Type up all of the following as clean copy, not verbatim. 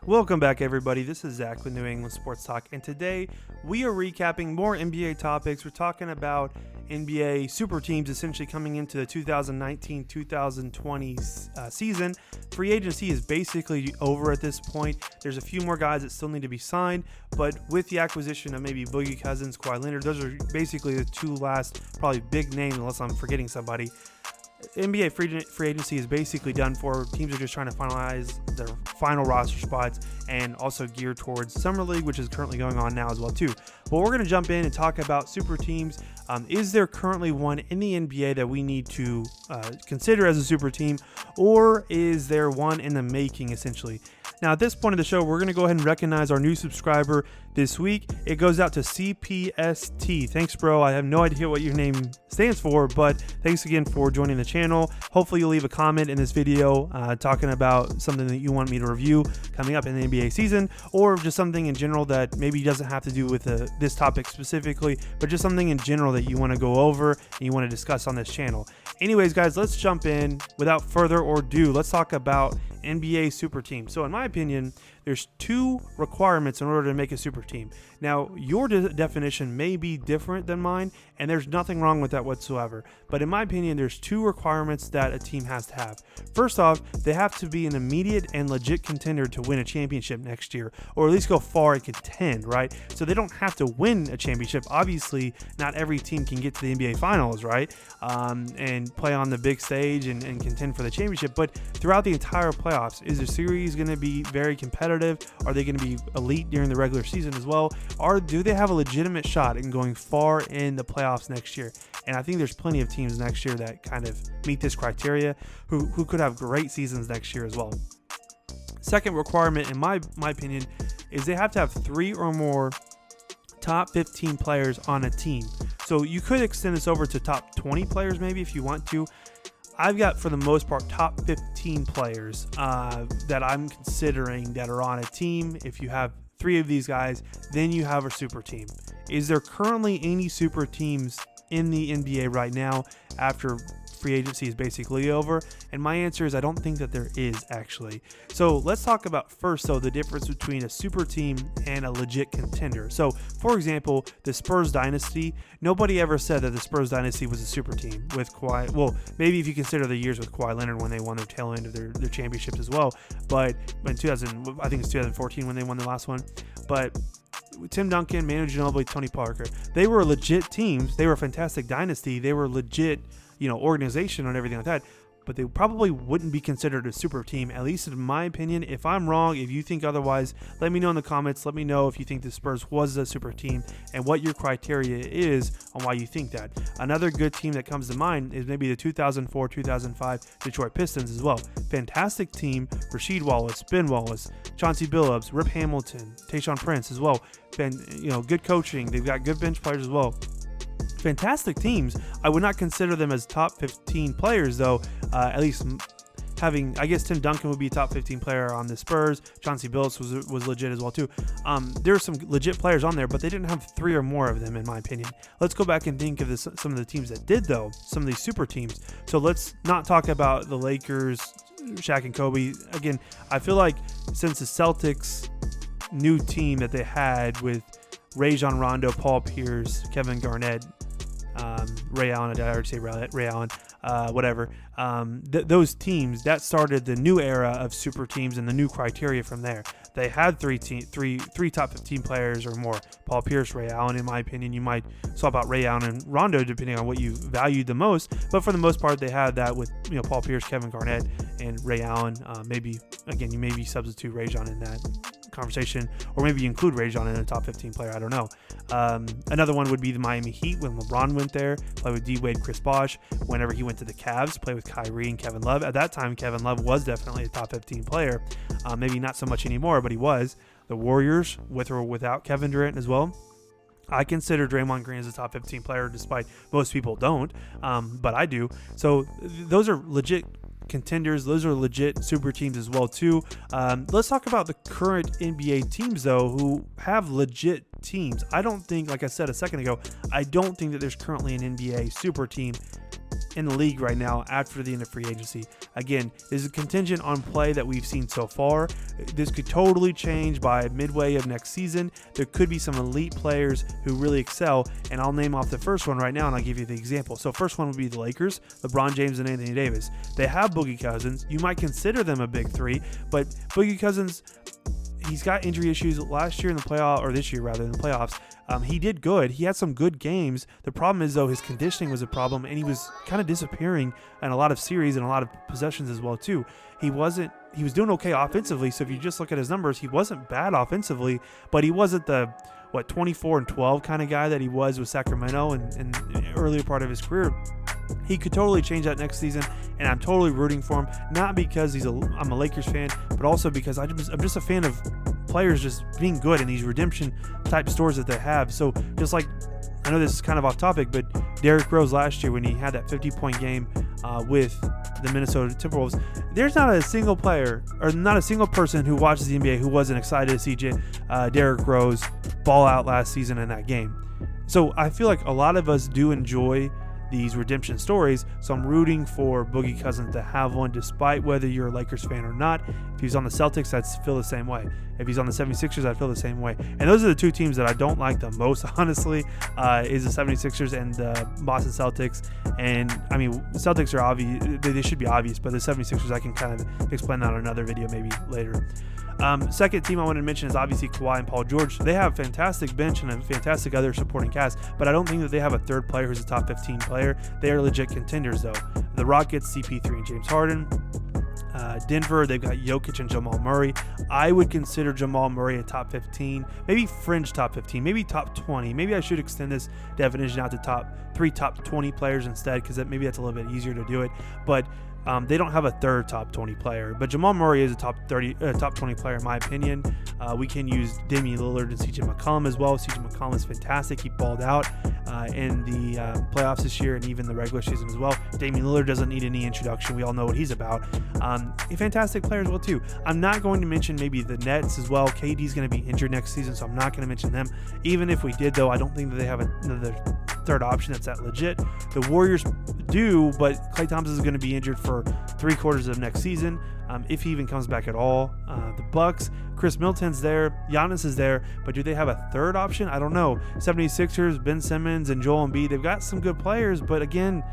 Welcome back, everybody. This is Zach with New England Sports Talk, and today we are recapping more NBA topics. We're talking about NBA super teams essentially coming into the 2019-2020 season. Free agency is basically over at this point. There's a few more guys that still need to be signed, but with the acquisition of maybe Boogie Cousins, Kawhi Leonard, those are basically the two last probably big names, unless I'm forgetting somebody. NBA free agency is basically done for. Teams are just trying to finalize their final roster spots and also gear towards Summer League, which is currently going on now as well too. But we're going to jump in and talk about super teams. Is there currently one in the NBA that we need to consider as a super team, or is there one in the making essentially? Now, at this point of the show, we're going to go ahead and recognize our new subscriber this week. It goes out to CPST. Thanks, bro. I have no idea what your name stands for, but thanks again for joining the channel. Hopefully, you'll leave a comment in this video talking about something that you want me to review coming up in the NBA season, or just something in general that maybe doesn't have to do with this topic specifically, but just something in general that you want to go over and you want to discuss on this channel. Anyways, guys, let's jump in. Without further ado, let's talk about NBA super team. So in my opinion, there's two requirements in order to make a super team. Now, your definition may be different than mine, and there's nothing wrong with that whatsoever. But in my opinion, there's two requirements that a team has to have. First off, they have to be an immediate and legit contender to win a championship next year, or at least go far and contend, right? So they don't have to win a championship. Obviously, not every team can get to the NBA Finals, right? And play on the big stage and contend for the championship. But throughout the entire playoffs, is the series going to be very competitive? Are they going to be elite during the regular season as well? Or do they have a legitimate shot in going far in the playoffs next year? And I think there's plenty of teams next year that kind of meet this criteria who could have great seasons next year as well. Second requirement, in my opinion, is they have to have 3 or more top 15 players on a team. So you could extend this over to top 20 players maybe if you want to. I've got, for the most part, top 15 players that I'm considering that are on a team. If you have 3 of these guys, then you have a super team. Is there currently any super teams in the NBA right now after free agency is basically over? And my answer is I don't think that there is, actually. So let's talk about first, though, the difference between a super team and a legit contender. So, for example, the Spurs dynasty, nobody ever said that the Spurs dynasty was a super team with Kawhi. Well, maybe if you consider the years with Kawhi Leonard when they won their tail end of their championships as well. But in 2000, I think it's 2014 when they won the last one. But Tim Duncan, Manu Ginobili, Tony Parker, they were legit teams. They were a fantastic dynasty. They were legit, organization and everything like that, but they probably wouldn't be considered a super team, at least in my opinion. If I'm wrong, if you think otherwise, let me know in the comments. Let me know if you think the Spurs was a super team and what your criteria is on why you think that. Another good team that comes to mind is maybe the 2004-2005 Detroit Pistons as well. Fantastic team. Rasheed Wallace, Ben Wallace, Chauncey Billups, Rip Hamilton, Tayshaun Prince as well. Good coaching. They've got good bench players as well. Fantastic teams. I would not consider them as top 15 players, though. At least having, I guess Tim Duncan would be a top 15 player on the Spurs. Chauncey Billups was legit as well too. There are some legit players on there, but they didn't have 3 or more of them, in my opinion. Let's go back and think of some of the teams that did, though. Some of these super teams. So let's not talk about the Lakers, Shaq and Kobe. Again, I feel like since the Celtics' new team that they had with Rajon Rondo, Paul Pierce, Kevin Garnett, Ray Allen, did I already say Ray Allen? Whatever. Those teams, that started the new era of super teams and the new criteria from there. They had three top 15 players or more. Paul Pierce, Ray Allen, in my opinion. You might swap out Ray Allen and Rondo depending on what you valued the most. But for the most part, they had that with Paul Pierce, Kevin Garnett, and Ray Allen. Maybe, again, you maybe substitute Rajon in that conversation, or maybe you include Rajon in a top 15 player. I don't know. Another one would be the Miami Heat when LeBron went there, play with D-Wade, Chris Bosh. Whenever he went to the Cavs, play with Kyrie and Kevin Love. At that time, Kevin Love was definitely a top 15 player. Maybe not so much anymore, but he was. The Warriors, with or without Kevin Durant as well. I consider Draymond Green as a top 15 player, despite most people don't, but I do. So those are legit contenders. Those are legit super teams as well too. Let's talk about the current NBA teams, though, who have legit teams. I don't think, like I said a second ago, I don't think that there's currently an NBA super team in the league right now after the end of free agency. Again, this is contingent on play that we've seen so far. This could totally change by midway of next season. There could be some elite players who really excel, and I'll name off the first one right now, and I'll give you the example. So first one would be the Lakers, LeBron James and Anthony Davis. They have Boogie Cousins. You might consider them a big three, but Boogie Cousins, he's got injury issues last year in the playoff, or this year rather, in the playoffs. He did good. He had some good games. The problem is, though, his conditioning was a problem, and he was kind of disappearing in a lot of series and a lot of possessions as well, too. He was doing okay offensively, so if you just look at his numbers, he wasn't bad offensively, but he wasn't the, 24-12 kind of guy that he was with Sacramento in the earlier part of his career. He could totally change that next season, and I'm totally rooting for him, not because I'm a Lakers fan, but also because I'm just a fan of players just being good in these redemption type stories that they have. So just like, I know this is kind of off topic, but Derrick Rose last year when he had that 50-point game with the Minnesota Timberwolves, there's not a single player or not a single person who watches the NBA who wasn't excited to see Derrick Rose ball out last season in that game. So I feel like a lot of us do enjoy these redemption stories, so I'm rooting for Boogie Cousins to have one, despite whether you're a Lakers fan or not. If he's on the Celtics, I'd feel the same way. If he's on the 76ers, I'd feel the same way. And those are the two teams that I don't like the most, honestly, is the 76ers and the Boston Celtics. And, I mean, the Celtics are obvious. They should be obvious, but the 76ers, I can kind of explain that in another video maybe later. Second team I want to mention is obviously Kawhi and Paul George. They have a fantastic bench and a fantastic other supporting cast, but I don't think that they have a third player who's a top 15 player. They are legit contenders, though. The Rockets, CP3 and James Harden. Denver, they've got Jokic and Jamal Murray. I would consider Jamal Murray a top 15, maybe fringe top 15, maybe top 20. Maybe I should extend this definition out to top 20 players instead, because maybe that's a little bit easier to do it. But they don't have a third top 20 player, but Jamal Murray is a top 20 player in my opinion. We can use Damian Lillard and CJ McCollum as well. CJ McCollum is fantastic. He balled out in the playoffs this year and even the regular season as well. Damian Lillard doesn't need any introduction. We all know what he's about. A fantastic player as well too. I'm not going to mention maybe the Nets as well. KD's going to be injured next season, so I'm not going to mention them. Even if we did, though, I don't think that they have another third option that's that legit. The Warriors do, but Klay Thompson is going to be injured for 3/4 of next season, if he even comes back at all. The Bucks, Chris Middleton's there, Giannis is there, but do they have a third option? I don't know. 76ers, Ben Simmons and Joel Embiid, they've got some good players, but again,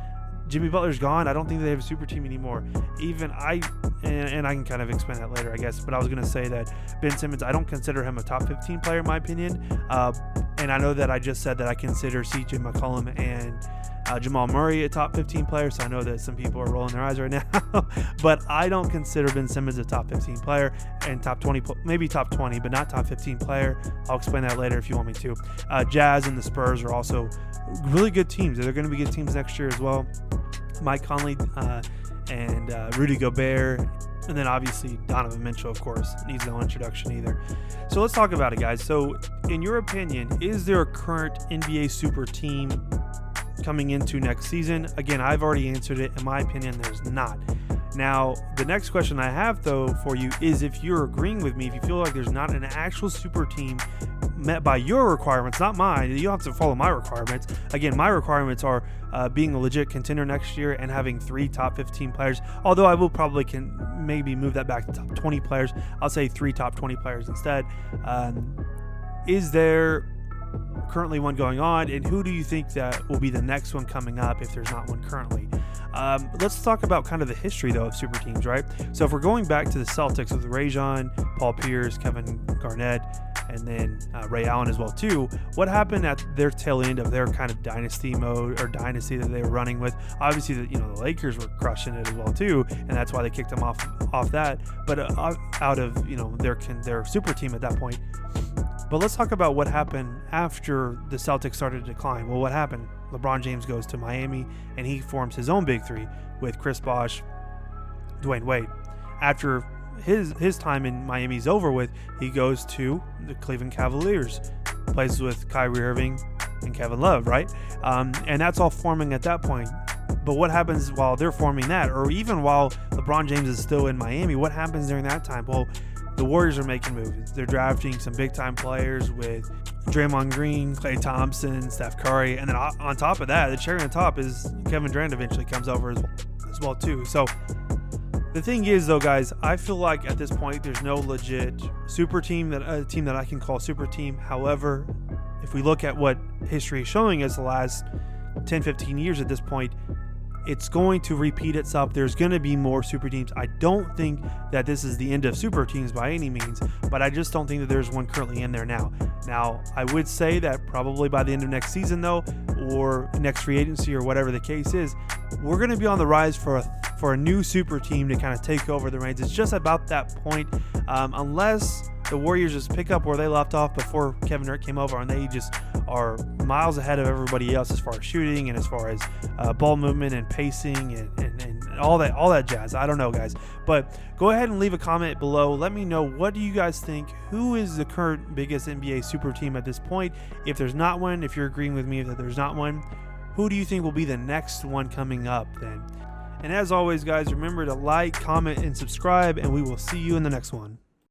Jimmy Butler's gone. I don't think they have a super team anymore. And I can kind of explain that later, I guess, but I was going to say that Ben Simmons, I don't consider him a top 15 player in my opinion, and I know that I just said that I consider CJ McCollum and Jamal Murray a top 15 player, so I know that some people are rolling their eyes right now, but I don't consider Ben Simmons a top 15 player, and top 20, maybe top 20, but not top 15 player. I'll explain that later if you want me to. Jazz and the Spurs are also really good teams. They're going to be good teams next year as well. Mike Conley and Rudy Gobert, and then obviously Donovan Mitchell, of course, needs no introduction either. So let's talk about it, guys. So in your opinion, is there a current NBA super team coming into next season? Again, I've already answered it. In my opinion, there's not. Now, the next question I have, though, for you is if you're agreeing with me, if you feel like there's not an actual super team met by your requirements, not mine. You don't have to follow my requirements. Again, my requirements are being a legit contender next year and having 3 top 15 players, although I will probably maybe move that back to top 20 players. I'll say 3 top 20 players instead. Is there currently one going on, and who do you think that will be the next one coming up if there's not one currently? Let's talk about kind of the history, though, of super teams, right? So if we're going back to the Celtics with Rajon, Paul Pierce, Kevin Garnett, and then Ray Allen as well too, what happened at their tail end of their kind of dynasty mode or dynasty that they were running with? Obviously, the Lakers were crushing it as well too, and that's why they kicked them off that. But out of their super team at that point. But let's talk about what happened after the Celtics started to decline. Well, what happened? LeBron James goes to Miami, and he forms his own big three with Chris Bosh, Dwayne Wade. After his time in Miami is over with, he goes to the Cleveland Cavaliers, plays with Kyrie Irving and Kevin Love, right? And that's all forming at that point. But what happens while they're forming that, or even while LeBron James is still in Miami? What happens during that time? Well, the Warriors are making moves. They're drafting some big-time players with Draymond Green, Klay Thompson, Steph Curry, and then on top of that, the cherry on top is Kevin Durant eventually comes over as well too. So the thing is, though, guys, I feel like at this point there's no legit super team that I can call super team. However, if we look at what history is showing us the last 10-15 years at this point, it's going to repeat itself. There's going to be more super teams. I don't think that this is the end of super teams by any means, but I just don't think that there's one currently in there now. Now, I would say that probably by the end of next season, though, or next free agency or whatever the case is, we're going to be on the rise for a new super team to kind of take over the reins. It's just about that point, unless the Warriors just pick up where they left off before Kevin Durant came over, and they just are miles ahead of everybody else as far as shooting and as far as ball movement and pacing and all that jazz. I don't know, guys, but go ahead and leave a comment below. Let me know, what do you guys think? Who is the current biggest NBA super team at this point? If there's not one, if you're agreeing with me that there's not one, who do you think will be the next one coming up then? And as always, guys, remember to like, comment, and subscribe, and we will see you in the next one.